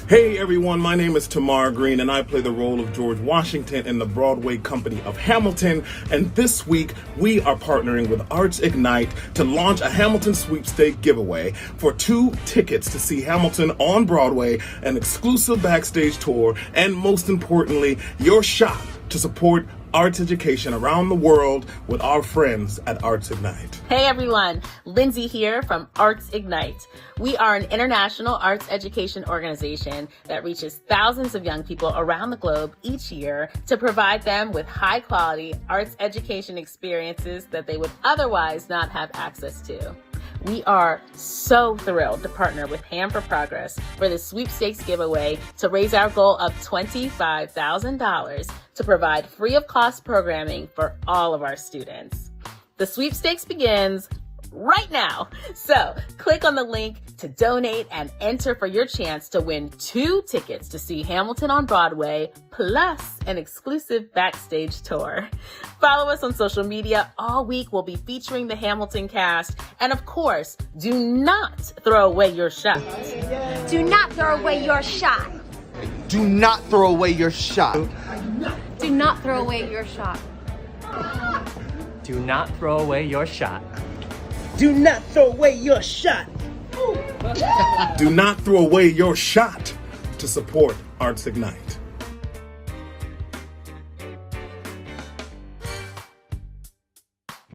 Hey everyone, my name is Tamar Green and I play the role of George Washington in the Broadway company of Hamilton. And this week we are partnering with Arts Ignite to launch a Hamilton sweepstake giveaway for 2 tickets to see Hamilton on Broadway, an exclusive backstage tour, and most importantly, your shot to support arts education around the world with our friends at Arts Ignite. Hey everyone, Lindsay here from Arts Ignite. We are an international arts education organization that reaches thousands of young people around the globe each year to provide them with high quality arts education experiences that they would otherwise not have access to. We are so thrilled to partner with Ham for Progress for the sweepstakes giveaway to raise our goal of $25,000 to provide free of cost programming for all of our students. The sweepstakes begins right now. So click on the link to donate and enter for your chance to win 2 tickets to see Hamilton on Broadway, plus an exclusive backstage tour. Follow us on social media. All week we'll be featuring the Hamilton cast. And of course, do not throw away your shot. Do not throw away your shot. Do not throw away your shot. Do not throw away your shot. Do not throw away your shot. Do not throw away your shot. Do not throw away your shot to support Arts Ignite.